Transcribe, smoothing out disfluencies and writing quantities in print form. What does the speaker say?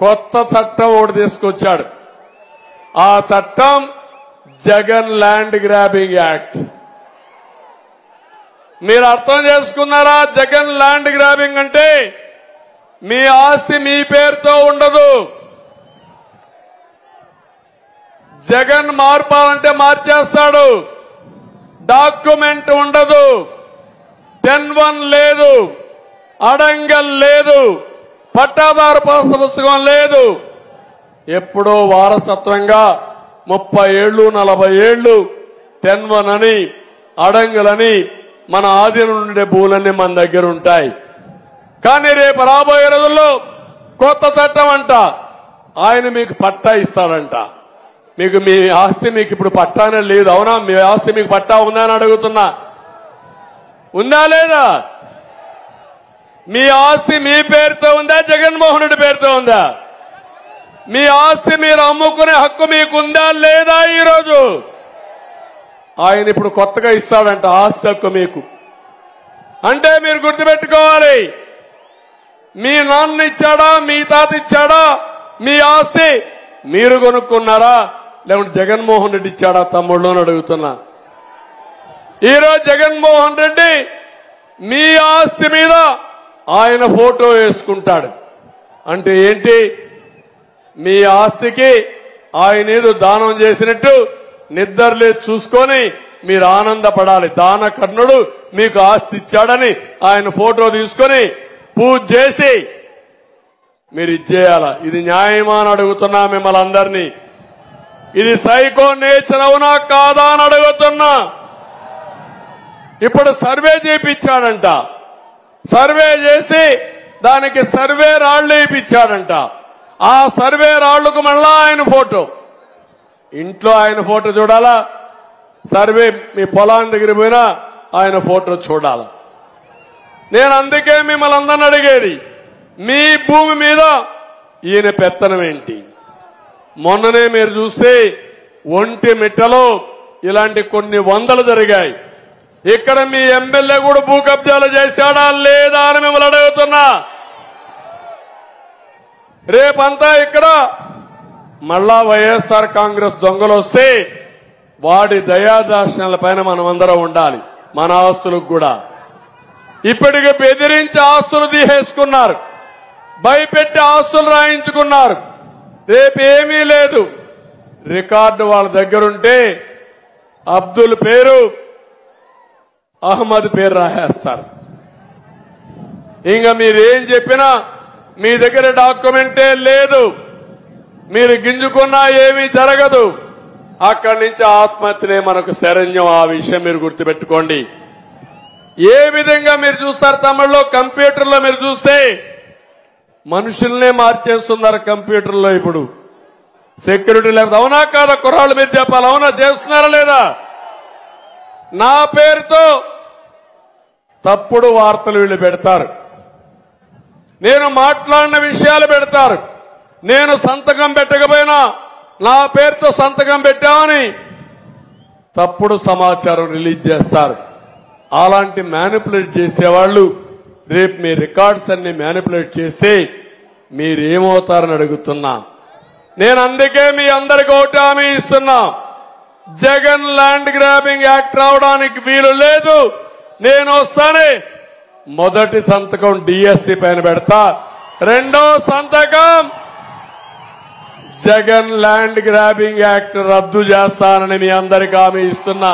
కొత్త చట్టం ఒకటి తీసుకొచ్చాడు. ఆ చట్టం జగన్ ల్యాండ్ గ్రాబింగ్ యాక్ట్. మీరు అర్థం చేసుకున్నారా? జగన్ ల్యాండ్ గ్రాబింగ్ అంటే మీ ఆస్తి మీ పేరుతో ఉండదు. జగన్ మార్పాలంటే మార్చేస్తాడు. డాక్యుమెంట్ ఉండదు, 10-1 లేదు, అడంగల్ లేదు, పట్టాదారు పాస్ పుస్తకం లేదు. ఎప్పుడో వారసత్వంగా 30 ఏళ్లు 40 ఏళ్లు 10-1 అని అడంగలని మన ఆధీనం ఉండే భూములన్నీ మన దగ్గర ఉంటాయి. కానీ రేపు రాబోయే రోజుల్లో కొత్త చట్టం అంట, ఆయన మీకు పట్టా ఇస్తాడంట. మీకు మీ ఆస్తి మీకు ఇప్పుడు పట్టానే లేదు. అవునా? మీ ఆస్తి మీకు పట్టా ఉందా అని అడుగుతున్నా. ఉందా లేదా? మీ ఆస్తి మీ పేరుతో ఉందా, జగన్మోహన్ రెడ్డి పేరుతో ఉందా? మీ ఆస్తి మీరు అమ్ముకునే హక్కు మీకుందా లేదా? ఈరోజు ఆయన ఇప్పుడు కొత్తగా ఇస్తాడంట ఆస్తి హక్కు మీకు. అంటే మీరు గుర్తుపెట్టుకోవాలి, మీ నాన్న ఇచ్చాడా, మీ తాత ఇచ్చాడా మీ ఆస్తి? మీరు కొనుక్కున్నారా లేకుంటే జగన్మోహన్ రెడ్డి ఇచ్చాడా తమ్ముళ్ళు అని అడుగుతున్నా. ఈరోజు జగన్మోహన్ రెడ్డి మీ ఆస్తి మీద ఆయన ఫోటో వేసుకుంటాడు. అంటే ఏంటి? మీ ఆస్తికి ఆయన ఏదో దానం చేసినట్టు నిద్రలే చూసుకొని మీరు ఆనందపడాలి. దాన కర్ణుడు మీకు ఆస్తి ఇచ్చాడని ఆయన ఫోటో తీసుకొని పూజ చేసి మీరు ఇచ్చేయాల. ఇది న్యాయమా అని అడుగుతున్నా మిమ్మల్ని అందరినీ. ఇది సైకో నేచర్ అవునా కాదా అని అడుగుతున్నా. ఇప్పుడు సర్వే చేయించాడంట. సర్వే చేసి దానికి సర్వే రాళ్లు వేయించాడంట. ఆ సర్వే రాళ్లకు మళ్ళా ఆయన ఫోటో, ఇంట్లో ఆయన ఫోటో చూడాలా, సర్వే మీ పొలాన్ని దగ్గర పోయినా ఆయన ఫోటో చూడాలా. నేను అందుకే మిమ్మల్ని అందరిని అడిగేది, మీ భూమి మీద ఈయన పెత్తనం ఏంటి? మొన్ననే మీరు చూస్తే ఒంటి మిట్టలో ఇలాంటి కొన్ని వందలు జరిగాయి. ఇక్కడ మీ ఎమ్మెల్యే కూడా భూ కబ్జాలు చేశాడా లేదా అని మిమ్మల్ని అడుగుతున్నా. రేపంతా ఇక్కడ మళ్ళా వైఎస్ఆర్ కాంగ్రెస్ దొంగలు వస్తే వాడి దయాదార్శనాల పైన మనం అందరం ఉండాలి. మన ఆస్తులకు కూడా ఇప్పటికి బెదిరించి ఆస్తులు తీసేసుకున్నారు, భయపెట్టి ఆస్తులు రాయించుకున్నారు. రేపేమీ లేదు. రికార్డు వాళ్ళ దగ్గరుంటే అబ్దుల్ పేరు, అహ్మద్ పేరు రాసేస్తారు. ఇంకా మీరేం చెప్పినా మీ దగ్గర డాక్యుమెంటే లేదు, మీరు గింజుకున్నా ఏమీ జరగదు. అక్కడి నుంచి ఆత్మహత్యలే మనకు శరణ్యం. ఆ విషయం మీరు గుర్తుపెట్టుకోండి. ఏ విధంగా మీరు చూస్తారు తమిళలో, కంప్యూటర్లో మీరు చూస్తే మనుషుల్నే మార్చేస్తున్నారు కంప్యూటర్లో. ఇప్పుడు సెక్యూరిటీ లేకపోతే అవునా కాదా? కుర్రాళ్ళు మీరు చెప్పాలి, అవునా? చేస్తున్నారా లేదా? నా పేరుతో తప్పుడు వార్తలు వీళ్ళు పెడతారు, నేను మాట్లాడిన విషయాలు పెడతారు. నేను సంతకం పెట్టకపోయినా నా పేరుతో సంతకం పెట్టామని తప్పుడు సమాచారం రిలీజ్ చేస్తారు. అలాంటి మ్యానిపులేట్ చేసేవాళ్ళు రేపు మీ రికార్డ్స్ అన్ని మ్యానిపులేట్ చేస్తే మీరేమవుతారని అడుగుతున్నా. నేను అందుకే మీ అందరికీ ఒకటి హామీ ఇస్తున్నా, జగన్ ల్యాండ్ గ్రాబింగ్ యాక్ట్ రావడానికి వీలు లేదు. నేను వస్తానే మొదటి సంతకం డిఎస్సి పైన పెడతా, రెండో సంతకం జగన్ ల్యాండ్ గ్రాబింగ్ యాక్ట్ రద్దు చేస్తానని మీ అందరికీ హామీ ఇస్తున్నా.